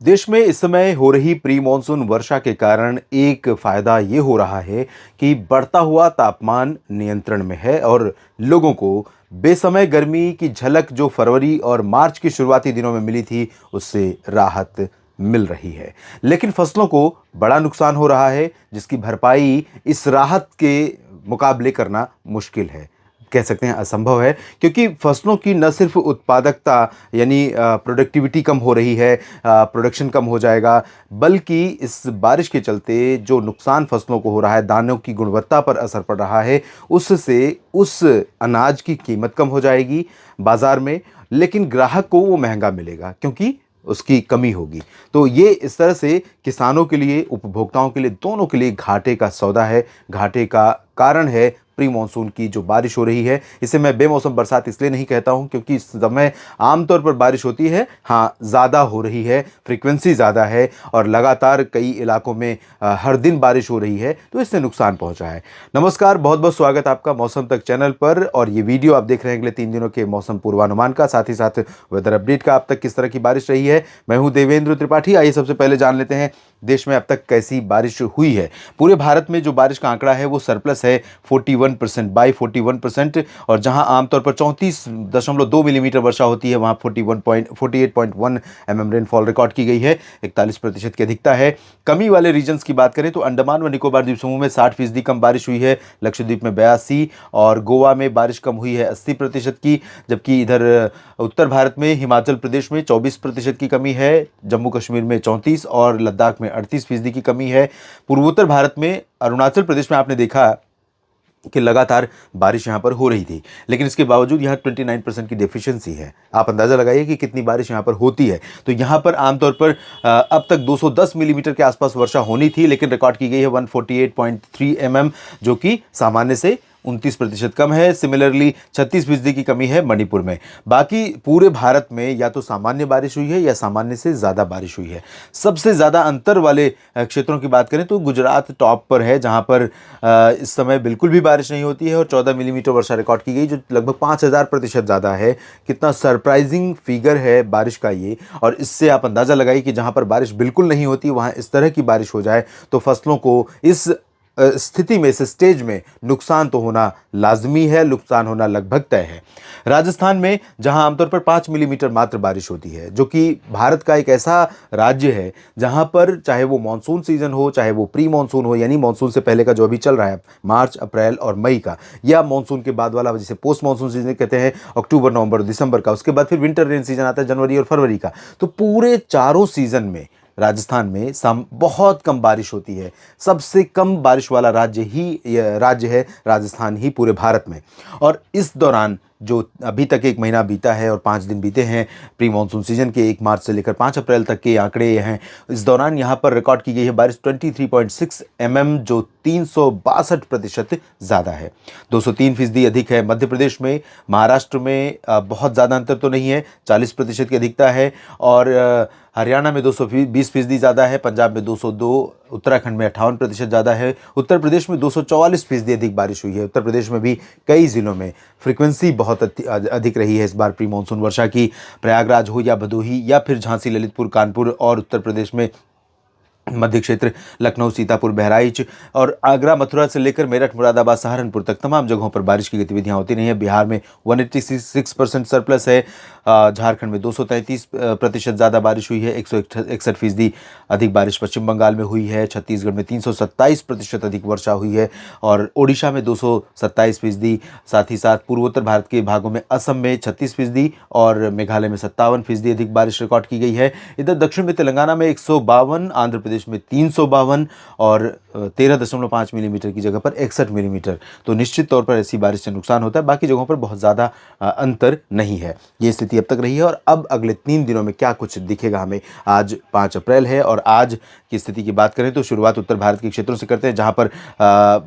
देश में इस समय हो रही प्री मॉनसून वर्षा के कारण एक फायदा ये हो रहा है कि बढ़ता हुआ तापमान नियंत्रण में है और लोगों को बेसमय गर्मी की झलक जो फरवरी और मार्च के शुरुआती दिनों में मिली थी, उससे राहत मिल रही है। लेकिन फसलों को बड़ा नुकसान हो रहा है, जिसकी भरपाई इस राहत के मुकाबले करना मुश्किल है, कह सकते हैं असंभव है। क्योंकि फसलों की न सिर्फ उत्पादकता यानी प्रोडक्टिविटी कम हो रही है, प्रोडक्शन कम हो जाएगा, बल्कि इस बारिश के चलते जो नुकसान फसलों को हो रहा है, दानों की गुणवत्ता पर असर पड़ रहा है, उससे उस अनाज की कीमत कम हो जाएगी बाजार में। लेकिन ग्राहक को वो महंगा मिलेगा क्योंकि उसकी कमी होगी। तो ये इस तरह से किसानों के लिए, उपभोक्ताओं के लिए, दोनों के लिए घाटे का सौदा है। घाटे का कारण है प्री मॉनसून की जो बारिश हो रही है। इसे मैं बेमौसम बरसात इसलिए नहीं कहता हूं क्योंकि इस समय आमतौर पर बारिश होती है, हाँ ज़्यादा हो रही है, फ्रीक्वेंसी ज़्यादा है और लगातार कई इलाकों में हर दिन बारिश हो रही है, तो इससे नुकसान पहुंचा है। नमस्कार, बहुत बहुत स्वागत आपका मौसम तक चैनल पर। और ये वीडियो आप देख रहे हैं अगले 3 दिनों के मौसम पूर्वानुमान का, साथ ही साथ वेदर अपडेट का। अब तक किस तरह की बारिश रही है, मैं हूं देवेंद्र त्रिपाठी। आइए सबसे पहले जान लेते हैं देश में अब तक कैसी बारिश हुई है। पूरे भारत में जो बारिश का आंकड़ा है वो सरप्लस है 41%, बाई 41%। और जहां आमतौर पर 34.2 मिलीमीटर वर्षा होती है, वहां 48.1 रेनफॉल रिकॉर्ड की गई है। 41% की अधिकता है। कमी वाले रीजन्स की बात करें तो अंडमान व निकोबार द्वीप समूह में 60% कम बारिश हुई है, लक्षद्वीप में 82 और गोवा में बारिश कम हुई है 80% की। जबकि इधर उत्तर भारत में हिमाचल प्रदेश में 24% की कमी है, जम्मू कश्मीर में 34 और लद्दाख में 38% की कमी है। पूर्वोत्तर भारत में अरुणाचल प्रदेश में आपने देखा कि लगातार बारिश यहाँ पर हो रही थी, लेकिन इसके बावजूद यहाँ 29% की डेफिशिएंसी है। आप अंदाज़ा लगाइए कि कितनी बारिश यहाँ पर होती है। तो यहाँ पर आमतौर पर अब तक 210 मिलीमीटर के आसपास वर्षा होनी थी, लेकिन रिकॉर्ड की गई है 148.3 जो कि सामान्य से 29% कम है। सिमिलरली 36% की कमी है मणिपुर में। बाकी पूरे भारत में या तो सामान्य बारिश हुई है या सामान्य से ज़्यादा बारिश हुई है। सबसे ज़्यादा अंतर वाले क्षेत्रों की बात करें तो गुजरात टॉप पर है, जहाँ पर इस समय बिल्कुल भी बारिश नहीं होती है और 14 मिलीमीटर वर्षा रिकॉर्ड की गई, जो लगभग 5000% ज़्यादा है। कितना सरप्राइजिंग फिगर है बारिश का ये। और इससे आप अंदाज़ा लगाइए कि जहाँ पर बारिश बिल्कुल नहीं होती, वहाँ इस तरह की बारिश हो जाए तो फसलों को इस स्थिति में, इस स्टेज में नुकसान तो होना लाजमी है, नुकसान होना लगभग तय है। राजस्थान में जहां आमतौर पर 5 मिलीमीटर मात्र बारिश होती है, जो कि भारत का एक ऐसा राज्य है जहां पर चाहे वो मानसून सीजन हो, चाहे वो प्री मानसून हो, यानी मानसून से पहले का जो अभी चल रहा है मार्च, अप्रैल और मई का, या मानसून के बाद वाला जिसे पोस्ट मानसून सीजन कहते हैं, अक्टूबर, नवंबर, दिसंबर का। उसके बाद फिर विंटर रेन सीजन आता है जनवरी और फरवरी का। तो पूरे चारों सीजन में राजस्थान में बहुत कम बारिश होती है। सबसे कम बारिश वाला राज्य है राजस्थान ही पूरे भारत में। और इस दौरान जो अभी तक 1 महीना बीता है और 5 दिन बीते हैं प्री मानसून सीजन के, 1 मार्च से लेकर 5 अप्रैल तक के आंकड़े ये हैं। इस दौरान यहाँ पर रिकॉर्ड की गई है बारिश 23.6 जो 362% ज़्यादा है, 203% अधिक है। मध्य प्रदेश में, महाराष्ट्र में बहुत ज़्यादा अंतर तो नहीं है, 40% की अधिकता है। और हरियाणा में 220% ज़्यादा है, पंजाब में 202, उत्तराखंड में 58% ज़्यादा है, उत्तर प्रदेश में 244% अधिक बारिश हुई है। उत्तर प्रदेश में भी कई ज़िलों में फ्रीक्वेंसी बहुत अधिक रही है इस बार प्री मानसून वर्षा की। प्रयागराज हो या भदोही या फिर झांसी, ललितपुर, कानपुर और उत्तर प्रदेश में मध्य क्षेत्र, लखनऊ, सीतापुर, बहराइच और आगरा, मथुरा से लेकर मेरठ, मुरादाबाद, सहारनपुर तक तमाम जगहों पर बारिश की गतिविधियां होती रही हैं। बिहार में 186% सरप्लस है। झारखंड में 233% ज़्यादा बारिश हुई है, 161% अधिक बारिश पश्चिम बंगाल में हुई है। छत्तीसगढ़ में 327% अधिक वर्षा हुई है और ओडिशा में 227%। साथ ही साथ पूर्वोत्तर भारत के भागों में असम में 36% और मेघालय में 57% अधिक बारिश रिकॉर्ड की गई है। इधर दक्षिण में तेलंगाना में 152, आंध्र प्रदेश में 352 और 13.5 मिलीमीटर की जगह पर 61 मिलीमीटर। तो निश्चित तौर पर ऐसी बारिश से नुकसान होता है। बाकी जगहों पर बहुत ज़्यादा अंतर नहीं है। ये स्थिति अब तक रही है और अब अगले 3 दिनों में क्या कुछ दिखेगा हमें। आज 5 अप्रैल है और आज की स्थिति की बात करें तो शुरुआत उत्तर भारत के क्षेत्रों से करते हैं, जहां पर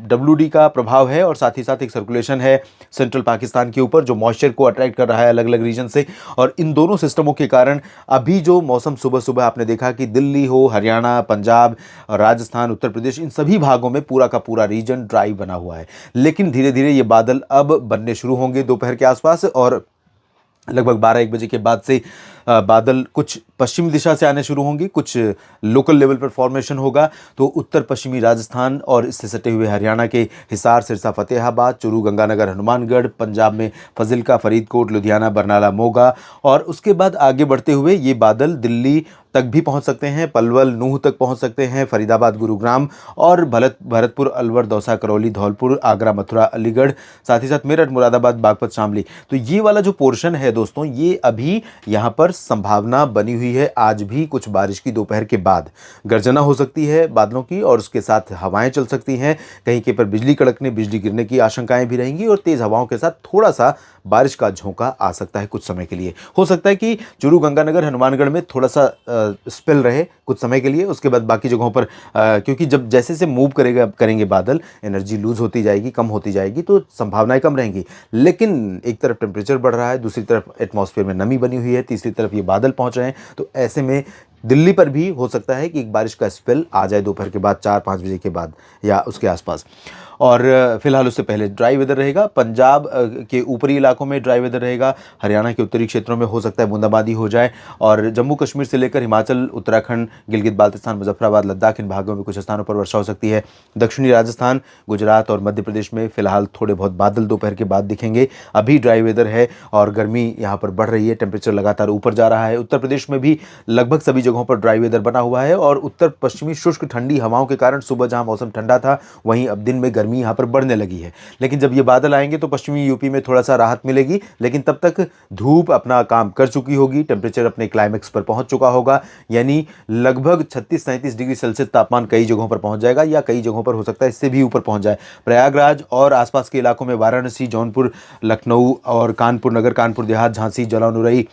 WD का प्रभाव है और साथ ही साथ एक सर्कुलेशन है सेंट्रल पाकिस्तान के ऊपर, जो मॉइस्चर को अट्रैक्ट कर रहा है अलग अलग रीजन से। और इन दोनों सिस्टमों के कारण अभी जो मौसम सुबह सुबह आपने देखा कि दिल्ली हो, हरियाणा, पंजाब, राजस्थान, उत्तर प्रदेश, इन सभी भागों में पूरा का पूरा रीजन ड्राई बना हुआ है। लेकिन धीरे धीरे ये बादल अब बनने शुरू होंगे दोपहर के आसपास और लगभग 12-1 बजे के बाद से बादल कुछ पश्चिमी दिशा से आने शुरू होंगे, कुछ लोकल लेवल पर फॉर्मेशन होगा। तो उत्तर पश्चिमी राजस्थान और इससे सटे हुए हरियाणा के हिसार, सिरसा, फतेहाबाद, चूरू, गंगानगर, हनुमानगढ़, पंजाब में फजिल्का, फरीदकोट, लुधियाना, बरनाला, मोगा और उसके बाद आगे बढ़ते हुए ये बादल दिल्ली तक भी पहुंच सकते हैं, पलवल, नूह तक पहुंच सकते हैं, फरीदाबाद, गुरुग्राम और भरतपुर, अलवर, दौसा, करौली, धौलपुर, आगरा, मथुरा, अलीगढ़, साथ ही साथ मेरठ, मुरादाबाद, बागपत, शामली। तो ये वाला जो पोर्शन है दोस्तों, ये अभी यहाँ पर संभावना बनी हुई है। आज भी कुछ बारिश की दोपहर के बाद गर्जना हो सकती है बादलों की और उसके साथ हवाएं चल सकती हैं। कहीं के पर बिजली कड़कने, बिजली गिरने की आशंकाएं भी रहेंगी और तेज हवाओं के साथ थोड़ा सा बारिश का झोंका आ सकता है कुछ समय के लिए। हो सकता है कि चूरू, गंगानगर, हनुमानगढ़ में थोड़ा सा स्पेल रहे कुछ समय के लिए, उसके बाद बाकी जगहों पर क्योंकि जब जैसे जैसे मूव करेंगे बादल, एनर्जी लूज होती जाएगी, कम होती जाएगी, तो संभावनाएं कम रहेंगी। लेकिन एक तरफ टेम्परेचर बढ़ रहा है, दूसरी तरफ एटमॉस्फेयर में नमी बनी हुई है, तीसरी तरफ ये बादल पहुंच रहे हैं। तो ऐसे में दिल्ली पर भी हो सकता है कि एक बारिश का स्पेल आ जाए दोपहर के बाद 4-5 बजे के बाद या उसके आसपास। और फिलहाल उससे पहले ड्राई वेदर रहेगा। पंजाब के ऊपरी इलाकों में ड्राई वेदर रहेगा। हरियाणा के उत्तरी क्षेत्रों में हो सकता है बूंदाबांदी हो जाए और जम्मू कश्मीर से लेकर हिमाचल, उत्तराखंड, गिलगित बाल्टिस्तान, मुजफ्फराबाद, लद्दाख, इन भागों में कुछ स्थानों पर वर्षा हो सकती है। दक्षिणी राजस्थान, गुजरात और मध्य प्रदेश में फिलहाल थोड़े बहुत बादल दोपहर के बाद दिखेंगे। अभी ड्राई वेदर है और गर्मी यहाँ पर बढ़ रही है, टेम्परेचर लगातार ऊपर जा रहा है। उत्तर प्रदेश में भी लगभग सभी जगहों पर ड्राई वेदर बना हुआ है और उत्तर पश्चिमी शुष्क ठंडी हवाओं के कारण सुबह जहाँ मौसम ठंडा था, वहीं अब दिन में गर्मी यहाँ पर बढ़ने लगी है। लेकिन जब ये बादल आएंगे तो पश्चिमी यूपी में थोड़ा सा राहत मिलेगी, लेकिन तब तक धूप अपना काम कर चुकी होगी, टेम्परेचर अपने क्लाइमेक्स पर पहुंच चुका होगा, यानी लगभग 36-37 डिग्री सेल्सियस तापमान कई जगहों पर पहुंच जाएगा या कई जगहों पर हो सकता है इससे भी ऊपर पहुंच जाए। प्रयागराज और आसपास के इलाकों में वाराणसी, जौनपुर, लखनऊ और कानपुर नगर, कानपुर देहात, झांसी, जलौनुरई,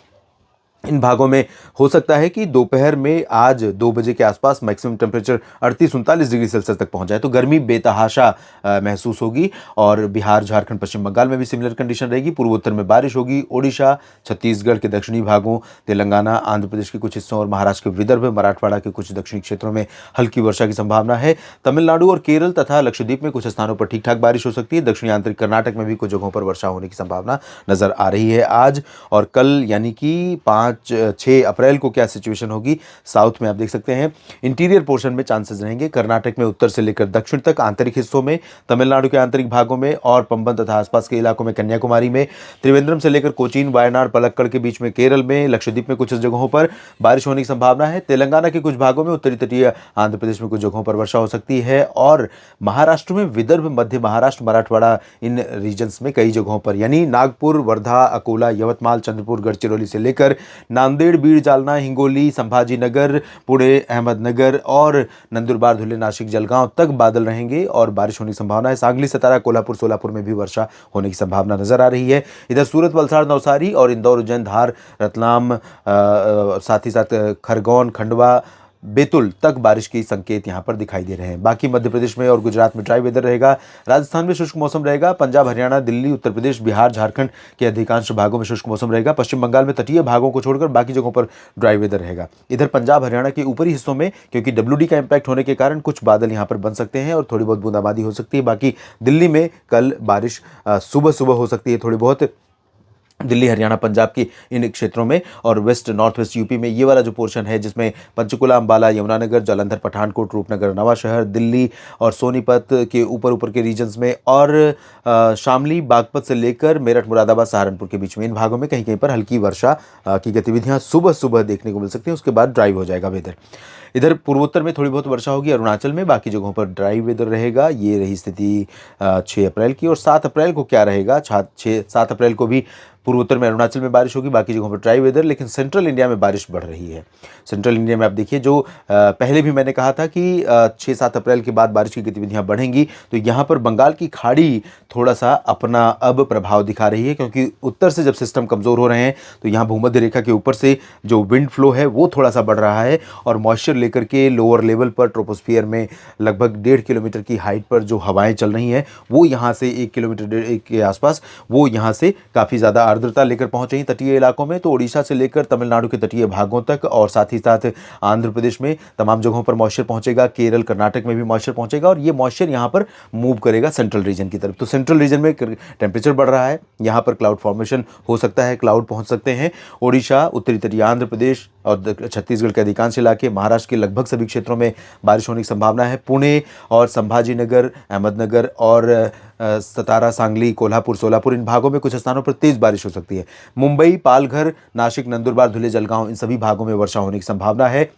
इन भागों में हो सकता है कि दोपहर में आज 2 बजे के आसपास मैक्सिमम टेम्परेचर 38-39 डिग्री सेल्सियस तक पहुंच जाए। तो गर्मी बेतहाशा महसूस होगी और बिहार, झारखंड, पश्चिम बंगाल में भी सिमिलर कंडीशन रहेगी। पूर्वोत्तर में बारिश होगी। ओडिशा, छत्तीसगढ़ के दक्षिणी भागों, तेलंगाना, आंध्र प्रदेश के कुछ हिस्सों और महाराष्ट्र के विदर्भ, मराठवाड़ा के कुछ दक्षिणी क्षेत्रों में हल्की वर्षा की संभावना है। तमिलनाडु और केरल तथा लक्षद्वीप में कुछ स्थानों पर ठीक ठाक बारिश हो सकती है। दक्षिणी आंतरिक कर्नाटक में भी कुछ जगहों पर वर्षा होने की संभावना नजर आ रही है आज और कल, यानी कि 5-6 अप्रैल को क्या सिचुएशन होगी। साउथ में आप देख सकते हैं इंटीरियर पोर्शन में चांसेस रहेंगे। कर्नाटक में उत्तर से लेकर दक्षिण तक आंतरिक हिस्सों में, तमिलनाडु के आंतरिक भागों में और पंबन तथा आसपास के इलाकों में, कन्याकुमारी में, त्रिवेंद्रम से लेकर कोचीन, वायनाड, पलक्कड़ के बीच में, केरल में, लक्षद्वीप में कुछ जगहों पर बारिश होने की संभावना है। तेलंगाना के कुछ भागों में, उत्तरी तटीय आंध्र प्रदेश में कुछ जगहों पर वर्षा हो सकती है और महाराष्ट्र में, विदर्भ, मध्य महाराष्ट्र, मराठवाड़ा, इन रीजन्स में कई जगहों पर, यानी नागपुर, वर्धा, अकोला, यवतमाल, चंद्रपुर, गढ़चिरौली से लेकर नांदेड़, बीड, जालना, हिंगोली, संभाजीनगर, पुणे, अहमदनगर और नंदुरबार, धुले, नासिक, जलगांव तक बादल रहेंगे और बारिश होने की संभावना है। सांगली, सतारा, कोल्हापुर, सोलापुर में भी वर्षा होने की संभावना नजर आ रही है। इधर सूरत, वलसाड़, नवसारी और इंदौर, उज्जैन, धार, रतलाम, साथ ही साथ खरगोन, खंडवा, बैतूल तक बारिश के संकेत यहां पर दिखाई दे रहे हैं। बाकी मध्य प्रदेश में और गुजरात में ड्राई वेदर रहेगा। राजस्थान में शुष्क मौसम रहेगा। पंजाब, हरियाणा, दिल्ली, उत्तर प्रदेश, बिहार, झारखंड के अधिकांश भागों में शुष्क मौसम रहेगा। पश्चिम बंगाल में तटीय भागों को छोड़कर बाकी जगहों पर ड्राई वेदर रहेगा। इधर पंजाब, हरियाणा के ऊपरी हिस्सों में क्योंकि WD का इंपैक्ट होने के कारण कुछ बादल यहां पर बन सकते हैं और थोड़ी बहुत बूंदाबांदी हो सकती है। बाकी दिल्ली में कल बारिश सुबह सुबह हो सकती है थोड़ी बहुत। दिल्ली, हरियाणा, पंजाब की इन क्षेत्रों में और वेस्ट नॉर्थ वेस्ट यूपी में ये वाला जो पोर्शन है जिसमें पंचकुला, अंबाला, यमुनानगर, जालंधर, पठानकोट, रूपनगर, नवा शहर, दिल्ली और सोनीपत के ऊपर ऊपर के रीजन्स में और शामली, बागपत से लेकर मेरठ, मुरादाबाद, सहारनपुर के बीच में, इन भागों में कहीं कहीं पर हल्की वर्षा की गतिविधियां सुबह सुबह देखने को मिल सकती हैं। उसके बाद ड्राइव हो जाएगा वेदर। इधर पूर्वोत्तर में थोड़ी बहुत वर्षा होगी, अरुणाचल में, बाकी जगहों पर ड्राई वेदर रहेगा। ये रही स्थिति 6 अप्रैल की। और 7 अप्रैल को क्या रहेगा? 7 अप्रैल को भी पूर्वोत्तर में, अरुणाचल में बारिश होगी, बाकी जगहों पर ड्राई वेदर, लेकिन सेंट्रल इंडिया में बारिश बढ़ रही है। सेंट्रल इंडिया में आप देखिए, जो पहले भी मैंने कहा था कि 6-7 अप्रैल के बाद बारिश की गतिविधियां बढ़ेंगी, तो यहाँ पर बंगाल की खाड़ी थोड़ा सा अपना अब प्रभाव दिखा रही है क्योंकि उत्तर से जब सिस्टम कमज़ोर हो रहे हैं तो यहाँ भूमध्य रेखा के ऊपर से जो विंड फ्लो है वो थोड़ा सा बढ़ रहा है और मॉइस्चर लेकर के लोअर लेवल पर ट्रोपोस्फियर में लगभग 1.5 किलोमीटर की हाइट पर जो हवाएं चल रही हैं वो यहाँ से 1 किलोमीटर के आसपास वो यहाँ से काफ़ी ज़्यादा आर्द्रता लेकर पहुंचे हैं तटीय इलाकों में, तो ओडिशा से लेकर तमिलनाडु के तटीय भागों तक और साथ ही साथ आंध्र प्रदेश में तमाम जगहों पर मॉइस्चर पहुंचेगा। केरल, कर्नाटक में भी मॉइस्चर पहुंचेगा और ये मॉइस्चर यहाँ पर मूव करेगा सेंट्रल रीजन की तरफ। तो सेंट्रल रीजन में टेम्परेचर बढ़ रहा है, यहाँ पर क्लाउड फॉर्मेशन हो सकता है, क्लाउड पहुंच सकते हैं। ओडिशा, उत्तरी तटीय आंध्र प्रदेश और छत्तीसगढ़ के अधिकांश इलाके, महाराष्ट्र के लगभग सभी क्षेत्रों में बारिश होने की संभावना है। पुणे और संभाजी नगर, अहमदनगर और सतारा, सांगली, कोल्हापुर, सोलापुर, इन भागों में कुछ स्थानों पर तेज बारिश हो सकती है। मुंबई, पालघर, नासिक, नंदुरबार, धुले, जलगांव, इन सभी भागों में वर्षा होने की संभावना है।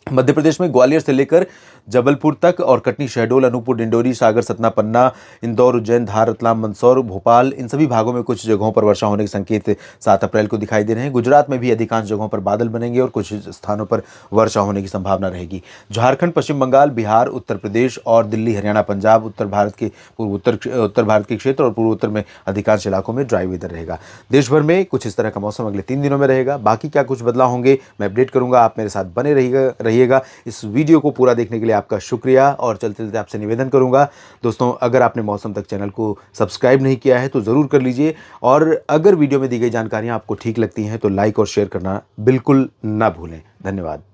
मध्य प्रदेश में ग्वालियर से लेकर जबलपुर तक और कटनी, शहडोल, अनूपपुर, डिंडोरी, सागर, सतना, पन्ना, इंदौर, उज्जैन, धार, रतलाम, मंदसौर, भोपाल, इन सभी भागों में कुछ जगहों पर वर्षा होने के संकेत 7 अप्रैल को दिखाई दे रहे हैं। गुजरात में भी अधिकांश जगहों पर बादल बनेंगे और कुछ स्थानों पर वर्षा होने की संभावना रहेगी। झारखंड, पश्चिम बंगाल, बिहार, उत्तर प्रदेश और दिल्ली, हरियाणा, पंजाब, उत्तर भारत के क्षेत्र और पूर्वोत्तर में अधिकांश इलाकों में ड्राई वेदर रहेगा। देश भर में कुछ इस तरह का मौसम अगले 3 दिनों में रहेगा। बाकी क्या कुछ बदलाव होंगे मैं अपडेट करूंगा, आप मेरे साथ बने रहिएगा। इस वीडियो को पूरा देखने के लिए आपका शुक्रिया और चलते चलते आपसे निवेदन करूंगा दोस्तों, अगर आपने मौसम तक चैनल को सब्सक्राइब नहीं किया है तो ज़रूर कर लीजिए और अगर वीडियो में दी गई जानकारियां आपको ठीक लगती हैं तो लाइक और शेयर करना बिल्कुल ना भूलें। धन्यवाद।